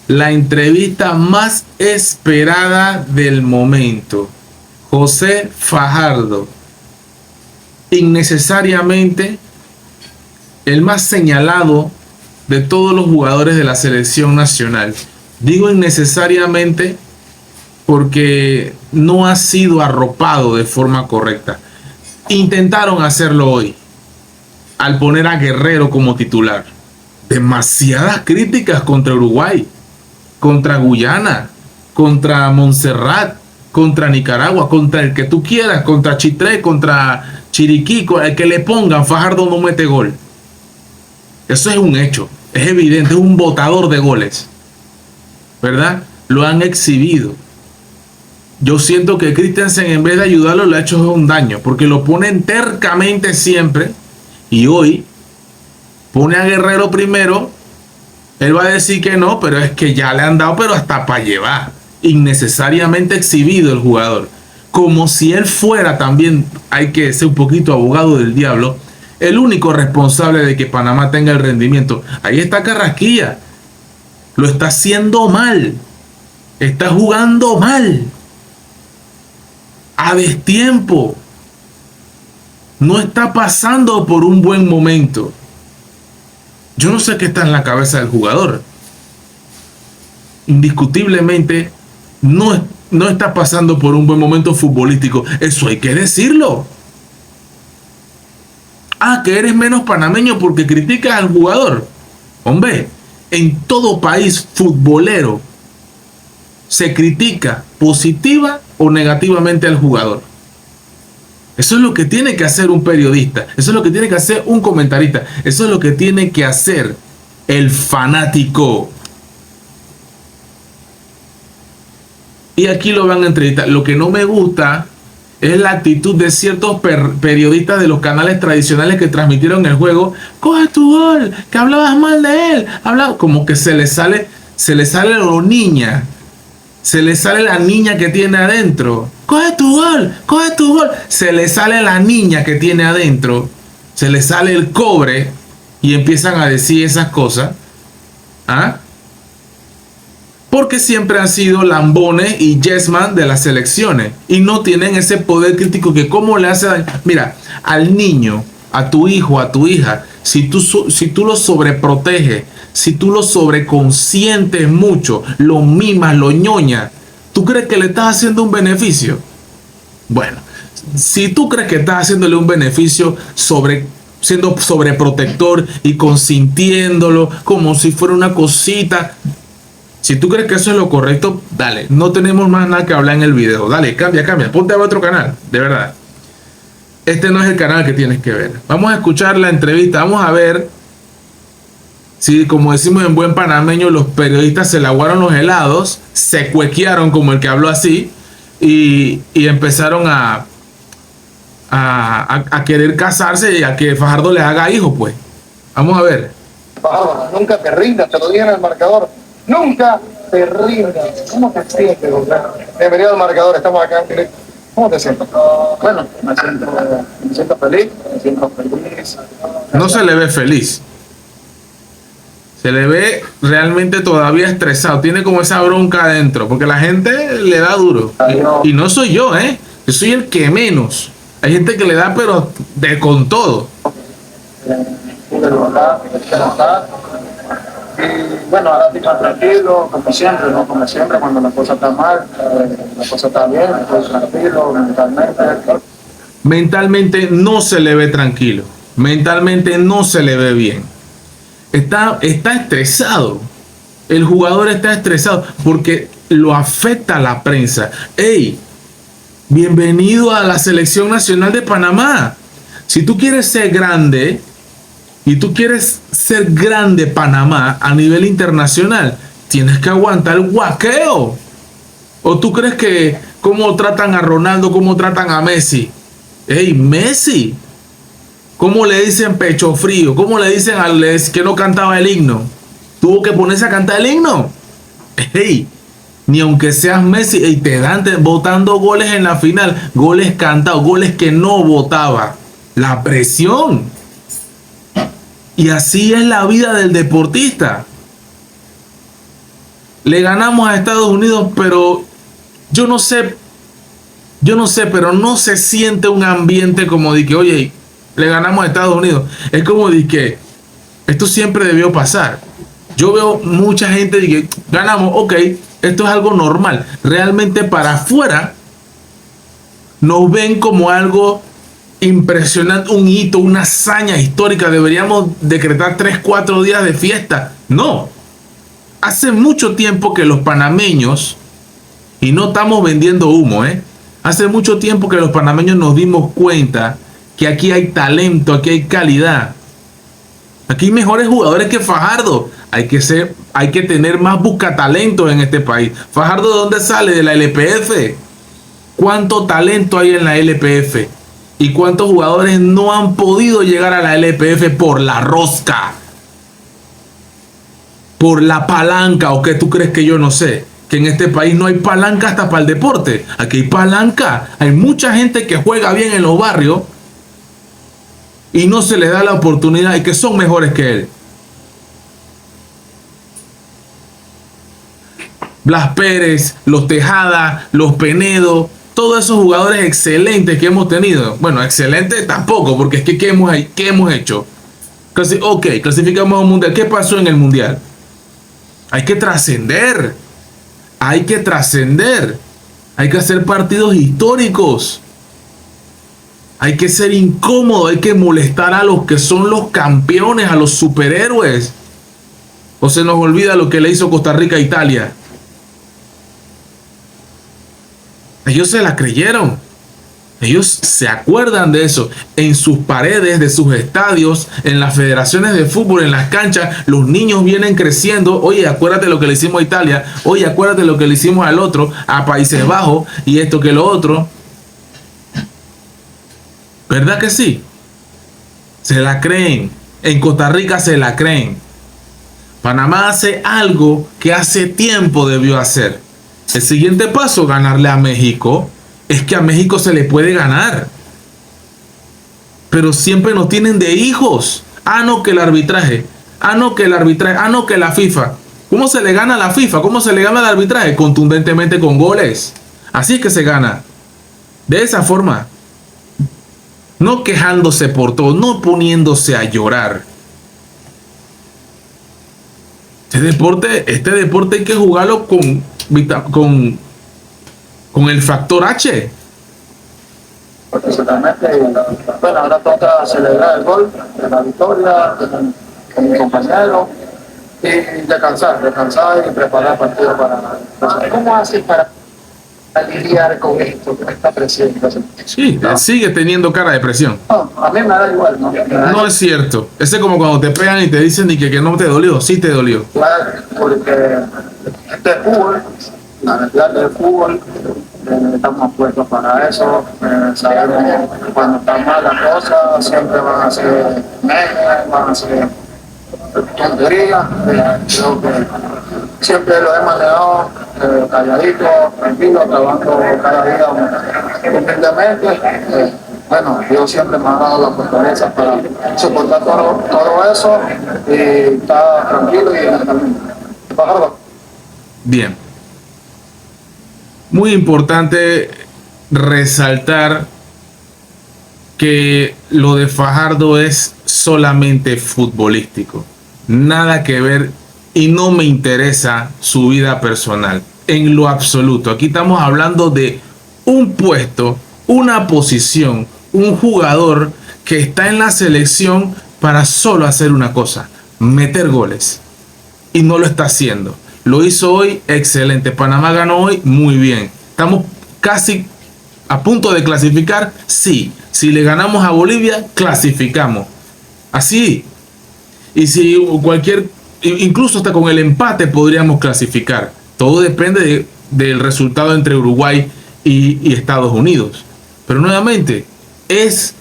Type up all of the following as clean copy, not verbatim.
la entrevista más esperada del momento. José Fajardo, innecesariamente el más señalado de todos los jugadores de la selección nacional. Digo innecesariamente porque no ha sido arropado de forma correcta. Intentaron hacerlo hoy al poner a Guerrero como titular. Demasiadas críticas contra Uruguay, contra Guyana, contra Montserrat, contra Nicaragua, contra el que tú quieras, contra Chitré, contra Chiriquí, el que le pongan, Fajardo no mete gol. Eso es un hecho, es evidente, es un botador de goles, ¿verdad? Lo han exhibido. Yo siento que Christensen, en vez de ayudarlo, le ha hecho un daño, porque lo ponen tercamente siempre, y hoy pone a Guerrero primero. Él va a decir que no, pero es que ya le han dado, pero hasta para llevar. Innecesariamente exhibido el jugador. Como si él fuera también, hay que ser un poquito abogado del diablo, el único responsable de que Panamá tenga el rendimiento. Ahí está Carrasquilla. Lo está haciendo mal. Está jugando mal. A destiempo. No está pasando por un buen momento. Yo no sé qué está en la cabeza del jugador. Indiscutiblemente no está pasando por un buen momento futbolístico. Eso hay que decirlo. Ah, que eres menos panameño porque criticas al jugador. Hombre, en todo país futbolero se critica positiva o negativamente al jugador. Eso es lo que tiene que hacer un periodista. Eso es lo que tiene que hacer un comentarista. Eso es lo que tiene que hacer el fanático. Y aquí lo van a entrevistar. Lo que no me gusta es la actitud de ciertos periodistas de los canales tradicionales que transmitieron el juego. Coge tu gol, que hablabas mal de él. Como que se le sale lo niña. Se le sale la niña que tiene adentro. Coge tu gol, coge tu gol. Se le sale la niña que tiene adentro. Se le sale el cobre y empiezan a decir esas cosas. ¿Ah? Porque siempre han sido lambones y yesman de las selecciones y no tienen ese poder crítico que cómo le hace daño. Mira, al niño, a tu hijo, a tu hija, si tú lo sobreproteges, si tú lo sobreconsientes mucho, lo mimas, lo ñoñas, ¿tú crees que le estás haciendo un beneficio? Bueno, si tú crees que estás haciéndole un beneficio siendo sobreprotector y consintiéndolo como si fuera una cosita, si tú crees que eso es lo correcto, dale, no tenemos más nada que hablar en el video. Dale, cambia, ponte a otro canal, de verdad. Este no es el canal que tienes que ver. Vamos a escuchar la entrevista, vamos a ver si, como decimos en buen panameño, los periodistas se le aguaron los helados, se cuequearon como el que habló así y empezaron a querer casarse y a que Fajardo les haga hijos, pues. Vamos a ver. Nunca te rindas, te lo dije en el marcador. Nunca te rindas. ¿Cómo te sientes, Gonzalo? Bienvenido al marcador, estamos acá en directo. ¿Cómo te sientes? Bueno, me siento feliz, me siento feliz. No se le ve feliz. Se le ve realmente todavía estresado. Tiene como esa bronca adentro, porque la gente le da duro. Y no soy yo, yo soy el que menos. Hay gente que le da, pero con todo. Y bueno, ahora estoy más tranquilo, como siempre, ¿no? Como siempre, cuando la cosa está mal, la cosa está bien, estoy tranquilo mentalmente. Mentalmente no se le ve tranquilo. Mentalmente no se le ve bien. Está estresado. El jugador está estresado porque lo afecta a la prensa. ¡Ey! Bienvenido a la Selección Nacional de Panamá. Si tú quieres ser grande y tú quieres ser grande Panamá a nivel internacional, tienes que aguantar el guaqueo. ¿O tú crees que cómo tratan a Ronaldo, cómo tratan a Messi? ¡Ey, Messi! ¿Cómo le dicen pecho frío? ¿Cómo le dicen al que no cantaba el himno? ¿Tuvo que ponerse a cantar el himno? ¡Ey! Ni aunque seas Messi, y te dan botando goles en la final, goles cantados, goles que no votaba. La presión. Y así es la vida del deportista. le ganamos a Estados Unidos, pero yo no sé, pero no se siente un ambiente como de que, oye, le ganamos a Estados Unidos. Es como de que esto siempre debió pasar. Yo veo mucha gente de que ganamos, ok, esto es algo normal. Realmente para afuera nos ven como algo impresionante, un hito, una hazaña histórica. Deberíamos decretar 3, 4 días de fiesta. No. Hace mucho tiempo que los panameños, y no estamos vendiendo humo, hace mucho tiempo que los panameños nos dimos cuenta que aquí hay talento, aquí hay calidad. Aquí hay mejores jugadores que Fajardo. Hay que tener más buscatalentos en este país. Fajardo, ¿de dónde sale? De la LPF. ¿Cuánto talento hay en la LPF? ¿Y cuántos jugadores no han podido llegar a la LPF por la rosca? Por la palanca. ¿O qué tú crees que yo no sé? Que en este país no hay palanca hasta para el deporte. Aquí hay palanca. Hay mucha gente que juega bien en los barrios y no se les da la oportunidad y que son mejores que él. Blas Pérez, los Tejada, los Penedo, todos esos jugadores excelentes que hemos tenido. Bueno, excelentes tampoco, porque es que ¿qué hemos hecho? Ok, clasificamos a un mundial. ¿Qué pasó en el mundial? Hay que trascender. Hay que trascender. Hay que hacer partidos históricos. Hay que ser incómodo. Hay que molestar a los que son los campeones, a los superhéroes. O se nos olvida lo que le hizo Costa Rica a Italia. Ellos se la creyeron. Ellos se acuerdan de eso. En sus paredes, de sus estadios, en las federaciones de fútbol, en las canchas, los niños vienen creciendo. Oye, acuérdate lo que le hicimos a Italia. Oye, acuérdate lo que le hicimos al otro, a Países Bajos, y esto que lo otro. ¿Verdad que sí? Se la creen. En Costa Rica se la creen. Panamá hace algo que hace tiempo debió hacer. El siguiente paso, ganarle a México. Es que a México se le puede ganar. Pero siempre nos tienen de hijos. Ah, no, que el arbitraje. Ah, no, que el arbitraje. Ah, no, que la FIFA. ¿Cómo se le gana a la FIFA? ¿Cómo se le gana al arbitraje? Contundentemente con goles. Así es que se gana. De esa forma. No quejándose por todo. No poniéndose a llorar. Este deporte hay que jugarlo con el factor H. Precisamente, bueno, ahora toca celebrar el gol de la victoria con mi compañero y descansar y preparar el partido para... ¿Cómo haces para lidiar con esto, con esta presión? Sí, ¿no? Sigue teniendo cara de presión. No, a mí me da igual, ¿no? No es cierto. Ese es como cuando te pegan y te dicen y que no te dolió. Sí te dolió. Claro, porque este fútbol, la realidad del fútbol, estamos puestos para eso. Sabemos que cuando está mal la cosa, siempre van a ser memes, van a ser tonterías. Creo que siempre lo he manejado calladito, tranquilo, trabajando cada día humildemente. Bueno, Dios siempre me ha dado la fortaleza para soportar todo eso y estar tranquilo y en el camino. Fajardo. Bien. Muy importante resaltar que lo de Fajardo es solamente futbolístico. Nada que ver y no me interesa su vida personal en lo absoluto. Aquí estamos hablando de un puesto, una posición, un jugador que está en la selección para solo hacer una cosa, meter goles. Y no lo está haciendo. Lo hizo hoy, excelente. Panamá ganó hoy, muy bien. Estamos casi a punto de clasificar, sí. Si le ganamos a Bolivia, clasificamos. Así. Y si incluso hasta con el empate podríamos clasificar. Todo depende del resultado entre Uruguay y Estados Unidos. Pero nuevamente, es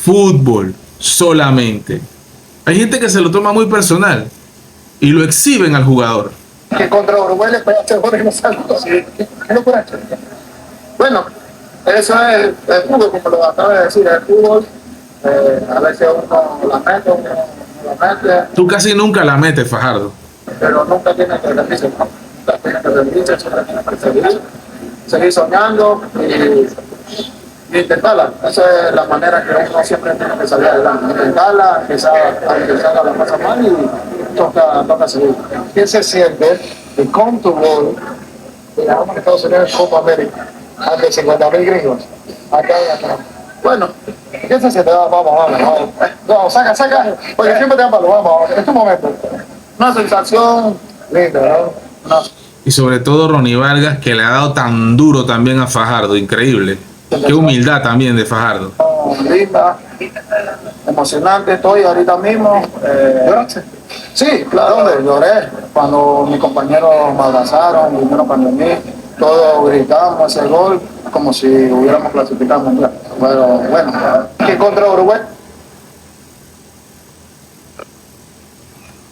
fútbol solamente. Hay gente que se lo toma muy personal y lo exhiben al jugador. Que contra Uruguay le pegaste goles y no salgo. ¿Qué locura? Bueno, eso es el fútbol, como lo acabas de decir, el fútbol. A veces uno la mete, uno la mete. Tú casi nunca la metes, Fajardo. Pero nunca tiene que rendirse, ¿no? te bendice, siempre tienes que seguir soñando y intentarla. Esa es la manera que uno siempre tiene que salir adelante. Intentarla, aunque salga la cosa mal y toca seguir. ¿Qué se siente de con tu gol de la Estados Unidos en Copa América ante 50.000 gringos? Acá y acá. Bueno, ¿qué se siente? Vamos, saca. Porque siempre te dan palo, vamos, en este momento. Una sensación linda, ¿no? Y sobre todo Ronnie Vargas, que le ha dado tan duro también a Fajardo, increíble. Qué humildad también de Fajardo. Linda, emocionante estoy ahorita mismo. ¿Lloraste? Sí, claro, ¿dónde? Lloré cuando mis compañeros me abrazaron, vinieron para mí, todos gritamos ese gol como si hubiéramos clasificado mundial. Pero bueno, ¿qué contra Uruguay?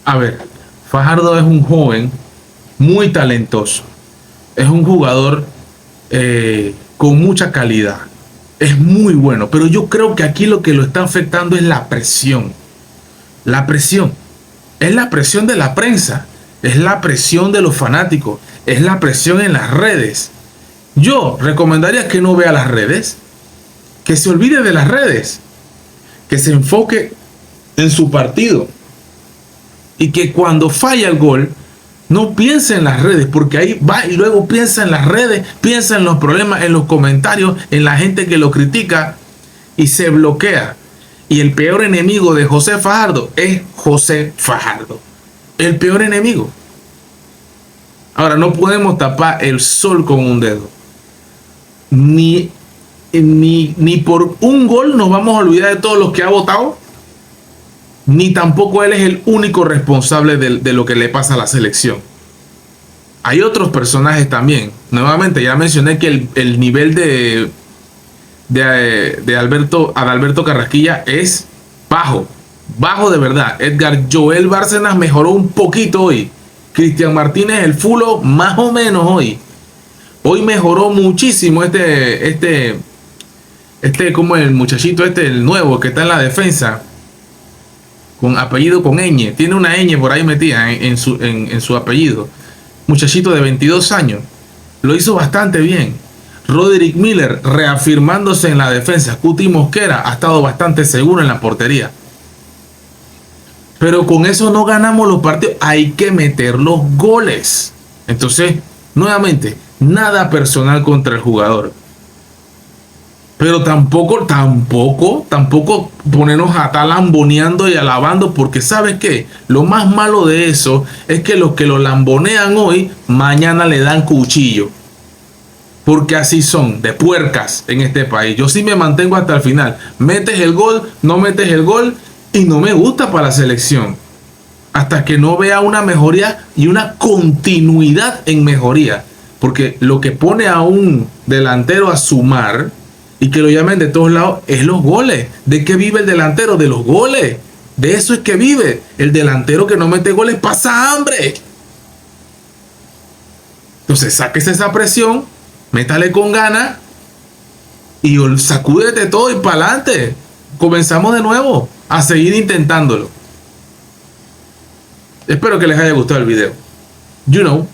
A ver, Fajardo es un joven muy talentoso. Es un jugador con mucha calidad. Es muy bueno. Pero yo creo que aquí lo que lo está afectando es la presión. La presión. Es la presión de la prensa. Es la presión de los fanáticos. Es la presión en las redes. Yo recomendaría que no vea las redes. Que se olvide de las redes. Que se enfoque en su partido. Y que cuando falla el gol, no piense en las redes, porque ahí va y luego piensa en las redes, piensa en los problemas, en los comentarios, en la gente que lo critica y se bloquea. Y el peor enemigo de José Fajardo es José Fajardo. El peor enemigo. Ahora, no podemos tapar el sol con un dedo. Ni por un gol nos vamos a olvidar de todos los que ha votado. Ni tampoco él es el único responsable de lo que le pasa a la selección. Hay otros personajes también. Nuevamente, ya mencioné que el nivel de Adalberto Carrasquilla es bajo. Bajo de verdad. Edgar Joel Bárcenas mejoró un poquito hoy. Cristian Martínez, el fulo, más o menos hoy. Hoy mejoró muchísimo como el muchachito el nuevo que está en la defensa. Con apellido con ñ, tiene una ñ por ahí metida en su apellido. Muchachito de 22 años, lo hizo bastante bien. Roderick Miller reafirmándose en la defensa. Cuti Mosquera ha estado bastante seguro en la portería. Pero con eso no ganamos los partidos, hay que meter los goles. Entonces, nuevamente, nada personal contra el jugador. Pero tampoco ponernos a estar lamboneando y alabando, porque ¿sabes qué? Lo más malo de eso es que los que lo lambonean hoy, mañana le dan cuchillo. Porque así son, de puercas en este país. Yo sí me mantengo hasta el final. Metes el gol, no metes el gol, y no me gusta para la selección. Hasta que no vea una mejoría y una continuidad en mejoría. Porque lo que pone a un delantero a sumar y que lo llamen de todos lados es los goles. ¿De qué vive el delantero? De los goles. De eso es que vive. El delantero que no mete goles pasa hambre. Entonces sáquese esa presión, métale con ganas y sacúdete todo y para adelante. Comenzamos de nuevo a seguir intentándolo. Espero que les haya gustado el video. You know.